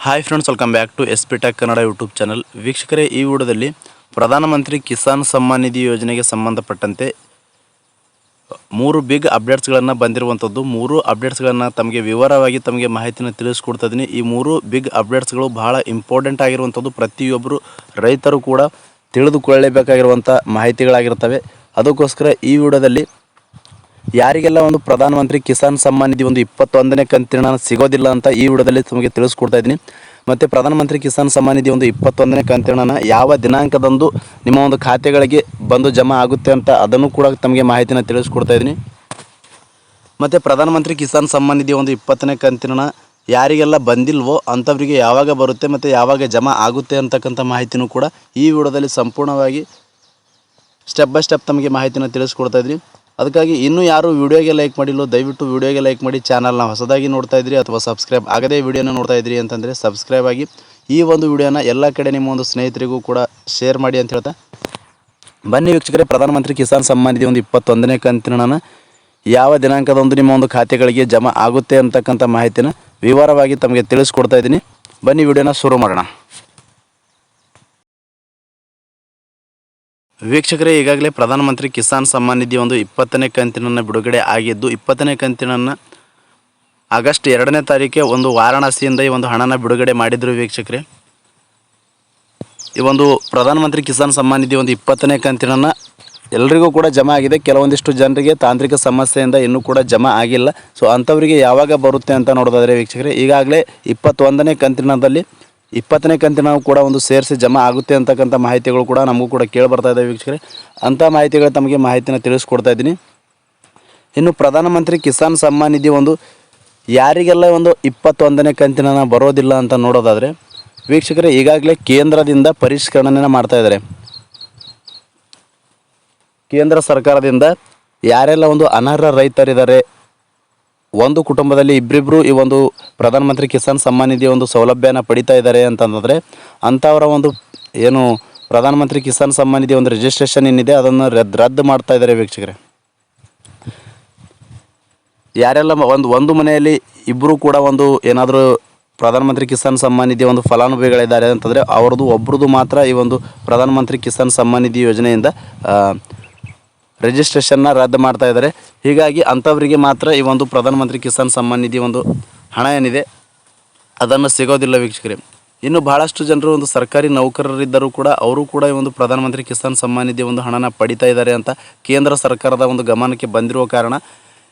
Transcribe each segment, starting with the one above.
Hi friends, welcome back to S P tech Kannada YouTube channel. ವೀಕ್ಷಕರೇ, ಈ ವಿಡಿಯೋದಲ್ಲಿ ಪ್ರಧಾನಮಂತ್ರಿ ಕಿಸಾನ್ ಸಮ್ಮಾನ್ ನಿಧಿ ಯೋಜನೆಗೆ ಸಂಬಂಧಪಟ್ಟಂತೆ 3 ಬಿಗ್ ಅಪ್ಡೇಟ್ಸ್ಗಳನ್ನು ಬಂದಿರುವಂಥದ್ದು. 3 ಅಪ್ಡೇಟ್ಸ್ಗಳನ್ನು ತಮಗೆ ವಿವರವಾಗಿ ತಮಗೆ ಮಾಹಿತಿನ ತಿಳಿಸ್ಕೊಡ್ತಾ ಇದ್ದೀನಿ. ಈ 3 ಬಿಗ್ ಅಪ್ಡೇಟ್ಸ್ಗಳು ಬಹಳ ಇಂಪಾರ್ಟೆಂಟ್ ಆಗಿರುವಂಥದ್ದು. ಪ್ರತಿಯೊಬ್ಬರು ರೈತರು ಕೂಡ ತಿಳಿದುಕೊಳ್ಳಲೇಬೇಕಾಗಿರುವಂಥ ಮಾಹಿತಿಗಳಾಗಿರ್ತವೆ. ಅದಕ್ಕೋಸ್ಕರ ಈ ವಿಡಿಯೋದಲ್ಲಿ ಯಾರಿಗೆಲ್ಲ ಒಂದು ಪ್ರಧಾನಮಂತ್ರಿ ಕಿಸಾನ್ ಸಮ್ಮಾನ್ ನಿಧಿ ಒಂದು 21ನೇ ಕಂತಿನ ಸಿಗೋದಿಲ್ಲ ಅಂತ ಈ ವಿಡಿಯೋದಲ್ಲಿ ತಮಗೆ ತಿಳಿಸ್ಕೊಡ್ತಾ ಇದ್ದೀನಿ. ಮತ್ತು ಪ್ರಧಾನಮಂತ್ರಿ ಕಿಸಾನ್ ಸಮ್ಮಾನ್ ನಿಧಿ ಒಂದು 21ನೇ ಕಂತಿನ ಯಾವ ದಿನಾಂಕದಂದು ನಿಮ್ಮ ಒಂದು ಖಾತೆಗಳಿಗೆ ಬಂದು ಜಮಾ ಆಗುತ್ತೆ ಅಂತ ಅದನ್ನು ಕೂಡ ತಮಗೆ ಮಾಹಿತಿನ ತಿಳಿಸ್ಕೊಡ್ತಾ ಇದ್ದೀನಿ. ಮತ್ತು ಪ್ರಧಾನಮಂತ್ರಿ ಕಿಸಾನ್ ಸಮ್ಮಾನ್ ನಿಧಿ ಒಂದು 20ನೇ ಕಂತಿನ ಯಾರಿಗೆಲ್ಲ ಬಂದಿಲ್ವೋ ಅಂಥವರಿಗೆ ಯಾವಾಗ ಬರುತ್ತೆ ಮತ್ತು ಯಾವಾಗ ಜಮಾ ಆಗುತ್ತೆ ಅಂತಕ್ಕಂಥ ಮಾಹಿತಿನೂ ಕೂಡ ಈ ವಿಡಿಯೋದಲ್ಲಿ ಸಂಪೂರ್ಣವಾಗಿ ಸ್ಟೆಪ್ ಬೈ ಸ್ಟೆಪ್ ತಮಗೆ ಮಾಹಿತಿನ ತಿಳಿಸ್ಕೊಡ್ತಾ ಇದ್ದೀನಿ. ಅದಕ್ಕಾಗಿ ಇನ್ನೂ ಯಾರು ವಿಡಿಯೋಗೆ ಲೈಕ್ ಮಾಡಿಲ್ಲೋ ದಯವಿಟ್ಟು ವಿಡಿಯೋಗೆ ಲೈಕ್ ಮಾಡಿ. ಚಾನಲ್ನ ಹೊಸದಾಗಿ ನೋಡ್ತಾ ಇದ್ರಿ ಅಥವಾ ಸಬ್ಸ್ಕ್ರೈಬ್ ಆಗದೇ ವಿಡಿಯೋನ ನೋಡ್ತಾ ಇದ್ರಿ ಅಂತಂದರೆ ಸಬ್ಸ್ಕ್ರೈಬ್ ಆಗಿ ಈ ಒಂದು ವಿಡಿಯೋನ ಎಲ್ಲ ಕಡೆ ನಿಮ್ಮ ಒಂದು ಸ್ನೇಹಿತರಿಗೂ ಕೂಡ ಶೇರ್ ಮಾಡಿ ಅಂತ ಹೇಳ್ತಾ ಬನ್ನಿ ವೀಕ್ಷಕರೇ, ಪ್ರಧಾನಮಂತ್ರಿ ಕಿಸಾನ್ ಸಮ್ಮಾನ್ ನಿಧಿ ಒಂದು 21ನೇ ಕಂತಿನ ಯಾವ ದಿನಾಂಕದಂದು ನಿಮ್ಮ ಒಂದು ಖಾತೆಗಳಿಗೆ ಜಮಾ ಆಗುತ್ತೆ ಅಂತಕ್ಕಂಥ ಮಾಹಿತಿನ ವಿವರವಾಗಿ ತಮಗೆ ತಿಳಿಸ್ಕೊಡ್ತಾ ಇದ್ದೀನಿ. ಬನ್ನಿ ವಿಡಿಯೋನ ಶುರು ಮಾಡೋಣ. ವೀಕ್ಷಕರೇ, ಈಗಾಗಲೇ ಪ್ರಧಾನಮಂತ್ರಿ ಕಿಸಾನ್ ಸಮ್ಮಾನ್ ನಿಧಿ ಒಂದು 20ನೇ ಕಂತಿನ ಬಿಡುಗಡೆ ಆಗಿದ್ದು 20ನೇ ಕಂತಿನ ಆಗಸ್ಟ್ 2ನೇ ತಾರೀಕೆ ಒಂದು ವಾರಾಣಸಿಯಿಂದ ಈ ಒಂದು ಹಣನ ಬಿಡುಗಡೆ ಮಾಡಿದ್ರು. ವೀಕ್ಷಕರೇ, ಈ ಒಂದು ಪ್ರಧಾನಮಂತ್ರಿ ಕಿಸಾನ್ ಸಮ್ಮಾನ್ ನಿಧಿ ಒಂದು 20ನೇ ಕಂತಿನ ಎಲ್ರಿಗೂ ಕೂಡ ಜಮಾ ಆಗಿದೆ. ಕೆಲವೊಂದಿಷ್ಟು ಜನರಿಗೆ ತಾಂತ್ರಿಕ ಸಮಸ್ಯೆಯಿಂದ ಇನ್ನೂ ಕೂಡ ಜಮಾ ಆಗಿಲ್ಲ. ಸೊ ಅಂಥವರಿಗೆ ಯಾವಾಗ ಬರುತ್ತೆ ಅಂತ ನೋಡೋದಾದರೆ ವೀಕ್ಷಕರೇ, ಈಗಾಗಲೇ 21ನೇ ಕಂತಿನದಲ್ಲಿ 20ನೇ ಕಂತಿನ ಕೂಡ ಒಂದು ಸೇರಿಸಿ ಜಮಾ ಆಗುತ್ತೆ ಅಂತಕ್ಕಂಥ ಮಾಹಿತಿಗಳು ಕೂಡ ನಮಗೂ ಕೂಡ ಕೇಳಿ ಬರ್ತಾ ಇದೆ ವೀಕ್ಷಕರೇ. ಅಂಥ ಮಾಹಿತಿಗಳು ತಮಗೆ ಮಾಹಿತಿನ ತಿಳಿಸ್ಕೊಡ್ತಾ ಇದ್ದೀನಿ. ಇನ್ನು ಪ್ರಧಾನಮಂತ್ರಿ ಕಿಸಾನ್ ಸಮ್ಮಾನ್ ನಿಧಿ ಒಂದು ಯಾರಿಗೆಲ್ಲ ಒಂದು 21ನೇ ಕಂತಿನ ಬರೋದಿಲ್ಲ ಅಂತ ನೋಡೋದಾದರೆ ವೀಕ್ಷಕರೇ, ಈಗಾಗಲೇ ಕೇಂದ್ರದಿಂದ ಪರಿಷ್ಕರಣೆಯನ್ನು ಮಾಡ್ತಾ ಇದ್ದಾರೆ. ಕೇಂದ್ರ ಸರ್ಕಾರದಿಂದ ಯಾರೆಲ್ಲ ಒಂದು ಅನರ್ಹ ರೈತರಿದ್ದಾರೆ, ಒಂದು ಕುಟುಂಬದಲ್ಲಿ ಇಬ್ಬರಿಬ್ಬರು ಈ ಒಂದು ಪ್ರಧಾನಮಂತ್ರಿ ಕಿಸಾನ್ ಸಮ್ಮಾನ್ ನಿಧಿ ಒಂದು ಸೌಲಭ್ಯನ ಪಡಿತಾ ಇದ್ದಾರೆ ಅಂತಂದರೆ ಅಂಥವರ ಒಂದು ಏನು ಪ್ರಧಾನಮಂತ್ರಿ ಕಿಸಾನ್ ಸಮ್ಮಾನ್ ನಿಧಿ ಒಂದು ರಿಜಿಸ್ಟ್ರೇಷನ್ ಏನಿದೆ ಅದನ್ನು ರದ್ದು ಮಾಡ್ತಾ ಇದ್ದಾರೆ ವೀಕ್ಷಕರೇ. ಯಾರೆಲ್ಲ ಒಂದು ಮನೆಯಲ್ಲಿ ಇಬ್ಬರು ಕೂಡ ಒಂದು ಏನಾದರೂ ಪ್ರಧಾನಮಂತ್ರಿ ಕಿಸಾನ್ ಸಮ್ಮಾನ್ ನಿಧಿ ಒಂದು ಫಲಾನುಭವಿಗಳಿದ್ದಾರೆ ಅಂತಂದರೆ ಅವ್ರದ್ದು ಒಬ್ರದ್ದು ಮಾತ್ರ ಈ ಒಂದು ಪ್ರಧಾನಮಂತ್ರಿ ಕಿಸಾನ್ ಸಮ್ಮಾನ್ ನಿಧಿ ಯೋಜನೆಯಿಂದ ರಿಜಿಸ್ಟ್ರೇಷನ್ನ ರದ್ದು ಮಾಡ್ತಾ ಇದ್ದಾರೆ. ಹೀಗಾಗಿ ಅಂಥವರಿಗೆ ಮಾತ್ರ ಈ ಒಂದು ಪ್ರಧಾನಮಂತ್ರಿ ಕಿಸಾನ್ ಸಮ್ಮಾನ್ ನಿಧಿ ಒಂದು ಹಣ ಏನಿದೆ ಅದನ್ನು ಸಿಗೋದಿಲ್ಲ ವೀಕ್ಷಕರೇ. ಇನ್ನು ಭಾಳಷ್ಟು ಜನರು ಒಂದು ಸರ್ಕಾರಿ ನೌಕರರಿದ್ದರೂ ಕೂಡ ಅವರು ಕೂಡ ಈ ಒಂದು ಪ್ರಧಾನಮಂತ್ರಿ ಕಿಸಾನ್ ಸಮ್ಮಾನ್ ನಿಧಿ ಒಂದು ಹಣನ ಪಡಿತಾ ಇದ್ದಾರೆ ಅಂತ ಕೇಂದ್ರ ಸರ್ಕಾರದ ಒಂದು ಗಮನಕ್ಕೆ ಬಂದಿರುವ ಕಾರಣ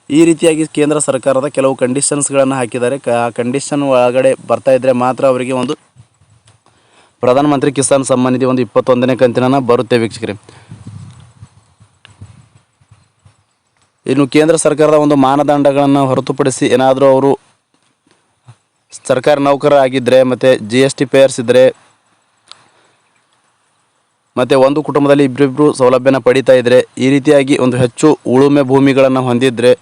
ಈ ರೀತಿಯಾಗಿ ಕೇಂದ್ರ ಸರ್ಕಾರದ ಕೆಲವು ಕಂಡೀಷನ್ಸ್ಗಳನ್ನು ಹಾಕಿದ್ದಾರೆ. ಆ ಕಂಡೀಷನ್ ಒಳಗಡೆ ಬರ್ತಾ ಇದ್ದರೆ ಮಾತ್ರ ಅವರಿಗೆ ಒಂದು ಪ್ರಧಾನಮಂತ್ರಿ ಕಿಸಾನ್ ಸಮ್ಮಾನ್ ನಿಧಿ ಒಂದು 21ನೇ ಕಂತಿನ ಬರುತ್ತೆ ವೀಕ್ಷಕರೇ. ಇನ್ನು ಕೇಂದ್ರ ಸರ್ಕಾರದ ಒಂದು ಮಾನದಂಡಗಳನ್ನು ಹೊರತುಪಡಿಸಿ ಏನಾದರೂ ಅವರು ಸರ್ಕಾರಿ ನೌಕರರಾಗಿದ್ದರೆ ಮತ್ತು GST ಪೇಯರ್ಸ್ ಇದ್ದರೆ ಮತ್ತು ಒಂದು ಕುಟುಂಬದಲ್ಲಿ ಇಬ್ಬರಿಬ್ಬರು ಸೌಲಭ್ಯನ ಪಡಿತಾ ಇದ್ದರೆ, ಈ ರೀತಿಯಾಗಿ ಒಂದು ಹೆಚ್ಚು ಉಳುಮೆ ಭೂಮಿಗಳನ್ನು ಹೊಂದಿದ್ದರೆ,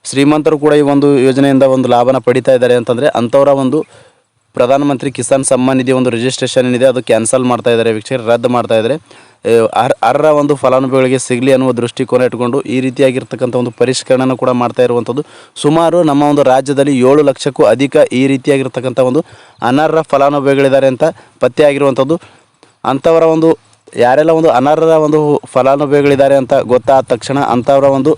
ಶ್ರೀಮಂತರು ಕೂಡ ಈ ಒಂದು ಯೋಜನೆಯಿಂದ ಒಂದು ಲಾಭನ ಪಡಿತಾ ಇದ್ದಾರೆ ಅಂತಂದರೆ ಅಂಥವರ ಒಂದು ಪ್ರಧಾನಮಂತ್ರಿ ಕಿಸಾನ್ ಸಮ್ಮಾನ್ ನಿಧಿ ಒಂದು ರಿಜಿಸ್ಟ್ರೇಷನ್ ಏನಿದೆ ಅದು ಕ್ಯಾನ್ಸಲ್ ಮಾಡ್ತಾ ಇದ್ದಾರೆ ವೀಕ್ಷಕರು, ರದ್ದು ಮಾಡ್ತಾ ಇದ್ದಾರೆ. ಅರ್ಹ ಒಂದು ಫಲಾನುಭವಿಗಳಿಗೆ ಸಿಗಲಿ ಅನ್ನುವ ದೃಷ್ಟಿಕೋನ ಇಟ್ಕೊಂಡು ಈ ರೀತಿಯಾಗಿರ್ತಕ್ಕಂಥ ಒಂದು ಪರಿಷ್ಕರಣೆಯನ್ನು ಕೂಡ ಮಾಡ್ತಾ ಇರುವಂಥದ್ದು. ಸುಮಾರು ನಮ್ಮ ಒಂದು ರಾಜ್ಯದಲ್ಲಿ 7 ಲಕ್ಷಕ್ಕೂ ಅಧಿಕ ಈ ರೀತಿಯಾಗಿರ್ತಕ್ಕಂಥ ಒಂದು ಅನರ್ಹ ಫಲಾನುಭವಿಗಳಿದ್ದಾರೆ ಅಂತ ಪತ್ತೆ ಆಗಿರುವಂಥದ್ದು. ಅಂಥವರ ಒಂದು ಯಾರೆಲ್ಲ ಒಂದು ಅನರ್ಹ ಒಂದು ಫಲಾನುಭವಿಗಳಿದ್ದಾರೆ ಅಂತ ಗೊತ್ತಾದ ತಕ್ಷಣ ಅಂಥವರ ಒಂದು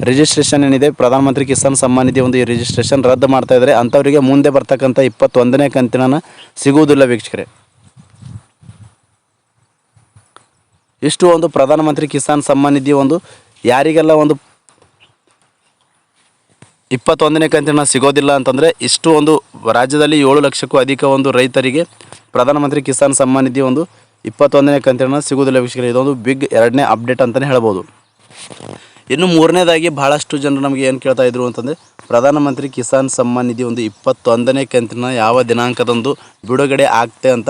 ರಿಜಿಸ್ಟ್ರೇಷನ್ ಏನಿದೆ ಪ್ರಧಾನಮಂತ್ರಿ ಕಿಸಾನ್ ಸಮ್ಮಾನ್ ನಿಧಿ ಒಂದು ಈ ರಿಜಿಸ್ಟ್ರೇಷನ್ ರದ್ದು ಮಾಡ್ತಾ ಇದ್ದಾರೆ. ಅಂಥವರಿಗೆ ಮುಂದೆ ಬರ್ತಕ್ಕಂಥ 21ನೇ ಕಂತಿನ ಸಿಗುವುದಿಲ್ಲ ವೀಕ್ಷಕರೇ. ಇಷ್ಟು ಒಂದು ಪ್ರಧಾನಮಂತ್ರಿ ಕಿಸಾನ್ ಸಮ್ಮಾನ್ ನಿಧಿ ಒಂದು ಯಾರಿಗೆಲ್ಲ ಒಂದು 21ನೇ ಕಂತಿನ ಸಿಗೋದಿಲ್ಲ ಅಂತಂದರೆ ಇಷ್ಟು ಒಂದು ರಾಜ್ಯದಲ್ಲಿ 7 ಲಕ್ಷಕ್ಕೂ ಅಧಿಕ ಒಂದು ರೈತರಿಗೆ ಪ್ರಧಾನಮಂತ್ರಿ ಕಿಸಾನ್ ಸಮ್ಮಾನ್ ನಿಧಿ ಒಂದು 21ನೇ ಕಂತಿನ ಸಿಗುವುದಿಲ್ಲ ವೀಕ್ಷಕರೇ. ಇದೊಂದು ಬಿಗ್ 2ನೇ ಅಪ್ಡೇಟ್ ಅಂತಲೇ ಹೇಳ್ಬೋದು. ಇನ್ನು 3ನೇದಾಗಿ ಭಾಳಷ್ಟು ಜನರು ನಮಗೆ ಏನು ಕೇಳ್ತಾ ಇದ್ರು ಅಂತಂದರೆ ಪ್ರಧಾನಮಂತ್ರಿ ಕಿಸಾನ್ ಸಮ್ಮಾನ್ ನಿಧಿ ಒಂದು 21ನೇ ಕಂತಿನ ಯಾವ ದಿನಾಂಕದಂದು ಬಿಡುಗಡೆ ಆಗ್ತೆ ಅಂತ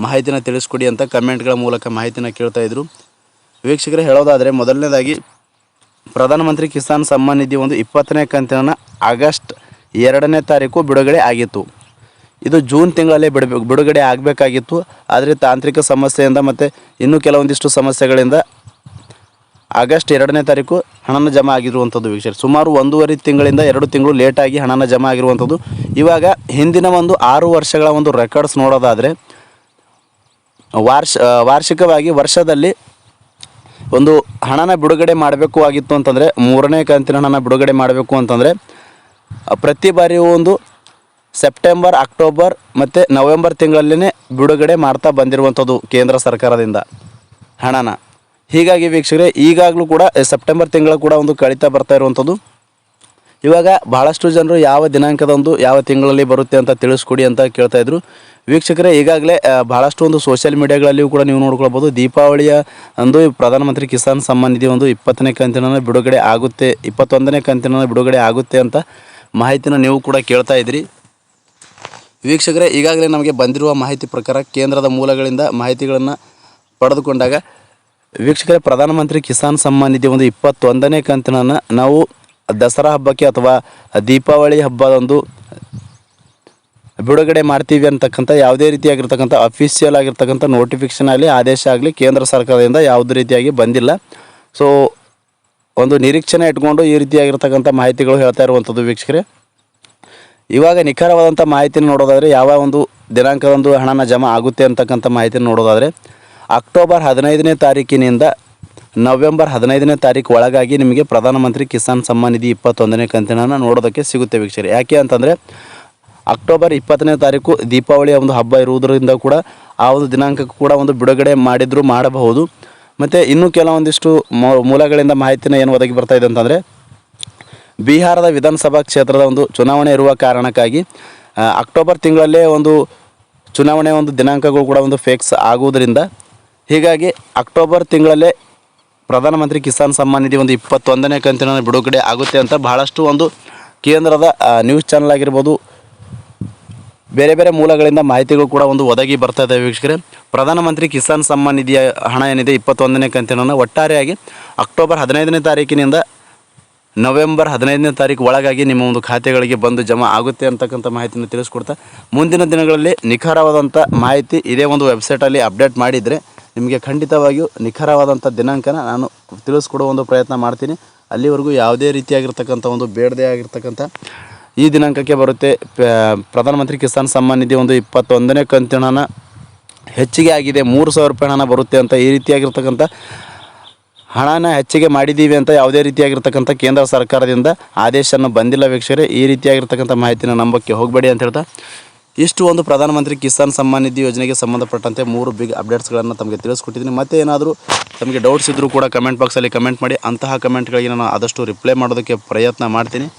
ಮಾಹಿತಿನ ತಿಳಿಸ್ಕೊಡಿ ಅಂತ ಕಮೆಂಟ್ಗಳ ಮೂಲಕ ಮಾಹಿತಿನ ಕೇಳ್ತಾ ಇದ್ರು ವೀಕ್ಷಕರೇ. ಹೇಳೋದಾದರೆ ಮೊದಲನೇದಾಗಿ ಪ್ರಧಾನಮಂತ್ರಿ ಕಿಸಾನ್ ಸಮ್ಮಾನ್ ನಿಧಿ ಒಂದು 20ನೇ ಕಂತಿನ ಆಗಸ್ಟ್ 2ನೇ ತಾರೀಕು ಬಿಡುಗಡೆ ಆಗಿತ್ತು. ಇದು ಜೂನ್ ತಿಂಗಳಲ್ಲೇ ಬಿಡುಗಡೆ ಆಗಬೇಕಾಗಿತ್ತು. ಆದರೆ ತಾಂತ್ರಿಕ ಸಮಸ್ಯೆಯಿಂದ ಮತ್ತು ಇನ್ನೂ ಕೆಲವೊಂದಿಷ್ಟು ಸಮಸ್ಯೆಗಳಿಂದ ಆಗಸ್ಟ್ 2ನೇ ತಾರೀಕು ಹಣನ ಜಮಾ ಆಗಿರುವಂಥದ್ದು ವೀಕ್ಷಕರೇ. ಸುಮಾರು 1.5 ತಿಂಗಳಿಂದ 2 ತಿಂಗಳು ಲೇಟಾಗಿ ಹಣನ ಜಮಾ ಆಗಿರುವಂಥದ್ದು. ಇವಾಗ ಹಿಂದಿನ ಒಂದು 6 ವರ್ಷಗಳ ಒಂದು ರೆಕಾರ್ಡ್ಸ್ ನೋಡೋದಾದರೆ ವಾರ್ಷಿಕವಾಗಿ ವರ್ಷದಲ್ಲಿ ಒಂದು ಹಣನ ಬಿಡುಗಡೆ ಮಾಡಬೇಕು ಆಗಿತ್ತು ಅಂತಂದರೆ, 3ನೇ ಕಂತಿನ ಹಣನ ಬಿಡುಗಡೆ ಮಾಡಬೇಕು ಅಂತಂದರೆ ಪ್ರತಿ ಬಾರಿಯೂ ಒಂದು ಸೆಪ್ಟೆಂಬರ್, ಅಕ್ಟೋಬರ್ ಮತ್ತು ನವೆಂಬರ್ ತಿಂಗಳಲ್ಲೇ ಬಿಡುಗಡೆ ಮಾಡ್ತಾ ಬಂದಿರುವಂಥದ್ದು ಕೇಂದ್ರ ಸರ್ಕಾರದಿಂದ ಹಣನ. ಹೀಗಾಗಿ ವೀಕ್ಷಕರೇ, ಈಗಾಗಲೂ ಕೂಡ ಸೆಪ್ಟೆಂಬರ್ ತಿಂಗಳ ಕೂಡ ಒಂದು ಕಳೀತಾ ಬರ್ತಾ ಇರುವಂಥದ್ದು. ಇವಾಗ ಭಾಳಷ್ಟು ಜನರು ಯಾವ ದಿನಾಂಕದಂದು ಯಾವ ತಿಂಗಳಲ್ಲಿ ಬರುತ್ತೆ ಅಂತ ತಿಳಿಸ್ಕೊಡಿ ಅಂತ ಕೇಳ್ತಾಯಿದ್ರು ವೀಕ್ಷಕರೇ. ಈಗಾಗಲೇ ಭಾಳಷ್ಟು ಒಂದು ಸೋಷಿಯಲ್ ಮೀಡಿಯಾಗಳಲ್ಲಿಯೂ ಕೂಡ ನೀವು ನೋಡ್ಕೊಳ್ಬೋದು, ದೀಪಾವಳಿಯ ಅಂದು ಪ್ರಧಾನಮಂತ್ರಿ ಕಿಸಾನ್ ಸಮ್ಮಾನ್ ನಿಧಿ ಒಂದು 20ನೇ ಕಂತಿನ ಬಿಡುಗಡೆ ಆಗುತ್ತೆ, 21ನೇ ಕಂತಿನ ಬಿಡುಗಡೆ ಆಗುತ್ತೆ ಅಂತ ಮಾಹಿತಿನ ನೀವು ಕೂಡ ಕೇಳ್ತಾ ಇದ್ರಿ ವೀಕ್ಷಕರೇ. ಈಗಾಗಲೇ ನಮಗೆ ಬಂದಿರುವ ಮಾಹಿತಿ ಪ್ರಕಾರ ಕೇಂದ್ರದ ಮೂಲಗಳಿಂದ ಮಾಹಿತಿಗಳನ್ನು ಪಡೆದುಕೊಂಡಾಗ ವೀಕ್ಷಕರೇ, ಪ್ರಧಾನಮಂತ್ರಿ ಕಿಸಾನ್ ಸಮ್ಮಾನ್ ನಿಧಿ ಒಂದು 21ನೇ ಕಂತಿನ ನಾವು ದಸರಾ ಹಬ್ಬಕ್ಕೆ ಅಥವಾ ದೀಪಾವಳಿ ಹಬ್ಬದಂದು ಬಿಡುಗಡೆ ಮಾಡ್ತೀವಿ ಅಂತಕ್ಕಂಥ ಯಾವುದೇ ರೀತಿಯಾಗಿರ್ತಕ್ಕಂಥ ಅಫಿಷಿಯಲ್ ಆಗಿರ್ತಕ್ಕಂಥ ನೋಟಿಫಿಕೇಷನ್ ಆಗಲಿ ಆದೇಶ ಆಗಲಿ ಕೇಂದ್ರ ಸರ್ಕಾರದಿಂದ ಯಾವುದೇ ರೀತಿಯಾಗಿ ಬಂದಿಲ್ಲ. ಸೊ ಒಂದು ನಿರೀಕ್ಷಣೆ ಇಟ್ಕೊಂಡು ಈ ರೀತಿಯಾಗಿರ್ತಕ್ಕಂಥ ಮಾಹಿತಿಗಳು ಹೇಳ್ತಾ ಇರುವಂಥದ್ದು ವೀಕ್ಷಕರೇ. ಇವಾಗ ನಿಖರವಾದಂಥ ಮಾಹಿತಿನ ನೋಡೋದಾದರೆ, ಯಾವ ಒಂದು ದಿನಾಂಕದಂದು ಹಣನ ಜಮಾ ಆಗುತ್ತೆ ಅಂತಕ್ಕಂಥ ಮಾಹಿತಿನ ನೋಡೋದಾದರೆ ಅಕ್ಟೋಬರ್ 15ನೇ ತಾರೀಕಿನಿಂದ ನವೆಂಬರ್ 15ನೇ ತಾರೀಕು ಒಳಗಾಗಿ ನಿಮಗೆ ಪ್ರಧಾನಮಂತ್ರಿ ಕಿಸಾನ್ ಸಮ್ಮಾನ್ ನಿಧಿ 21ನೇ ಕಂತಿನ ನೋಡೋದಕ್ಕೆ ಸಿಗುತ್ತೆ ವೀಕ್ಷಕರೇ. ಯಾಕೆ ಅಂತಂದರೆ ಅಕ್ಟೋಬರ್ 20ನೇ ತಾರೀಕು ದೀಪಾವಳಿಯ ಒಂದು ಹಬ್ಬ ಇರುವುದರಿಂದ ಕೂಡ ಆ ಒಂದು ದಿನಾಂಕಕ್ಕೂ ಕೂಡ ಒಂದು ಬಿಡುಗಡೆ ಮಾಡಿದರೂ ಮಾಡಬಹುದು. ಮತ್ತು ಇನ್ನೂ ಕೆಲವೊಂದಿಷ್ಟು ಮೂಲಗಳಿಂದ ಮಾಹಿತಿನ ಏನು ಒದಗಿ ಬರ್ತಾ ಇದೆ ಅಂತಂದರೆ, ಬಿಹಾರದ ವಿಧಾನಸಭಾ ಕ್ಷೇತ್ರದ ಒಂದು ಚುನಾವಣೆ ಇರುವ ಕಾರಣಕ್ಕಾಗಿ ಅಕ್ಟೋಬರ್ ತಿಂಗಳಲ್ಲೇ ಒಂದು ಚುನಾವಣೆ ಒಂದು ದಿನಾಂಕಗಳು ಕೂಡ ಒಂದು ಫಿಕ್ಸ್ ಆಗುವುದರಿಂದ ಹೀಗಾಗಿ ಅಕ್ಟೋಬರ್ ತಿಂಗಳಲ್ಲೇ ಪ್ರಧಾನಮಂತ್ರಿ ಕಿಸಾನ್ ಸಮ್ಮಾನ್ ನಿಧಿ ಒಂದು 21ನೇ ಕಂತಿನ ಬಿಡುಗಡೆ ಆಗುತ್ತೆ ಅಂತ ಬಹಳಷ್ಟು ಒಂದು ಕೇಂದ್ರದ ನ್ಯೂಸ್ ಚಾನಲ್ ಆಗಿರ್ಬೋದು, ಬೇರೆ ಬೇರೆ ಮೂಲಗಳಿಂದ ಮಾಹಿತಿಗಳು ಕೂಡ ಒಂದು ಒದಗಿ ಬರ್ತಾ ಇದ್ದಾವೆ ವೀಕ್ಷಕರೇ. ಪ್ರಧಾನಮಂತ್ರಿ ಕಿಸಾನ್ ಸಮ್ಮಾನ್ ನಿಧಿಯ ಹಣ ಏನಿದೆ 21ನೇ ಕಂತಿನ ಒಟ್ಟಾರೆಯಾಗಿ ಅಕ್ಟೋಬರ್ 15ನೇ ತಾರೀಕಿನಿಂದ ನವೆಂಬರ್ 15ನೇ ತಾರೀಕು ಒಳಗಾಗಿ ನಿಮ್ಮ ಒಂದು ಖಾತೆಗಳಿಗೆ ಬಂದು ಜಮಾ ಆಗುತ್ತೆ ಅಂತಕ್ಕಂಥ ಮಾಹಿತಿಯನ್ನು ತಿಳಿಸ್ಕೊಡ್ತಾ, ಮುಂದಿನ ದಿನಗಳಲ್ಲಿ ನಿಖರವಾದಂಥ ಮಾಹಿತಿ ಇದೇ ಒಂದು ವೆಬ್ಸೈಟಲ್ಲಿ ಅಪ್ಡೇಟ್ ಮಾಡಿದರೆ ನಿಮಗೆ ಖಂಡಿತವಾಗಿಯೂ ನಿಖರವಾದಂಥ ದಿನಾಂಕನ ನಾನು ತಿಳಿಸ್ಕೊಡೋ ಒಂದು ಪ್ರಯತ್ನ ಮಾಡ್ತೀನಿ. ಅಲ್ಲಿವರೆಗೂ ಯಾವುದೇ ರೀತಿಯಾಗಿರ್ತಕ್ಕಂಥ ಒಂದು ಬೇಡದೇ ಆಗಿರ್ತಕ್ಕಂಥ ಈ ದಿನಾಂಕಕ್ಕೆ ಬರುತ್ತೆ ಪ್ರಧಾನಮಂತ್ರಿ ಕಿಸಾನ್ ಸಮ್ಮಾನ್ ನಿಧಿ ಒಂದು 21ನೇ ಕಂತಿನ ಹಣ ಹೆಚ್ಚಿಗೆ ಆಗಿದೆ, 3,000 ರೂಪಾಯಿ ಹಣ ಬರುತ್ತೆ ಅಂತ ಈ ರೀತಿಯಾಗಿರ್ತಕ್ಕಂಥ ಹಣನ ಹೆಚ್ಚಿಗೆ ಮಾಡಿದ್ದೀವಿ ಅಂತ ಯಾವುದೇ ರೀತಿಯಾಗಿರ್ತಕ್ಕಂಥ ಕೇಂದ್ರ ಸರ್ಕಾರದಿಂದ ಆದೇಶನ ಬಂದಿಲ್ಲ ವೀಕ್ಷಕರೇ. ಈ ರೀತಿಯಾಗಿರ್ತಕ್ಕಂಥ ಮಾಹಿತಿನ ನಂಬಕ್ಕೆ ಹೋಗಬೇಡಿ ಅಂತ ಹೇಳ್ತಾ, ಇಷ್ಟು ಒಂದು ಪ್ರಧಾನಮಂತ್ರಿ ಕಿಸಾನ್ ಸಮ್ಮಾನ್ ನಿಧಿ ಯೋಜನೆಗೆ ಸಂಬಂಧಪಟ್ಟಂತೆ 3 ಬಿಗ್ ಅಪ್ಡೇಟ್ಸ್ಗಳನ್ನು ತಮಗೆ ತಿಳಿಸ್ಕೊಟ್ಟಿದ್ದೀನಿ. ಮತ್ತೆ ಏನಾದರೂ ತಮಗೆ ಡೌಟ್ಸ್ ಇದ್ದರೂ ಕೂಡ ಕಮೆಂಟ್ ಬಾಕ್ಸಲ್ಲಿ ಕಮೆಂಟ್ ಮಾಡಿ, ಅಂತಹ ಕಮೆಂಟ್ಗಳಿಗೆ ನಾನು ಆದಷ್ಟು ರಿಪ್ಲೈ ಮಾಡೋದಕ್ಕೆ ಪ್ರಯತ್ನ ಮಾಡ್ತೀನಿ.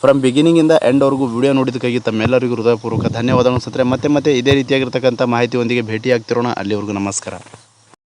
ಫ್ರಮ್ ಬಿಗಿನಿಂಗಿಂದ ಎಂಡ್ವರೆಗೂ ವಿಡಿಯೋ ನೋಡಿದ್ದಕ್ಕಾಗಿ ತಮ್ಮೆಲ್ಲರಿಗೂ ಹೃದಯಪೂರ್ವಕ ಧನ್ಯವಾದಗಳು. ಮತ್ತೆ ಇದೇ ರೀತಿಯಾಗಿರ್ತಕ್ಕಂಥ ಮಾಹಿತಿಯೊಂದಿಗೆ ಭೇಟಿಯಾಗ್ತಿರೋಣ. ಅಲ್ಲಿವರೆಗೂ ನಮಸ್ಕಾರ.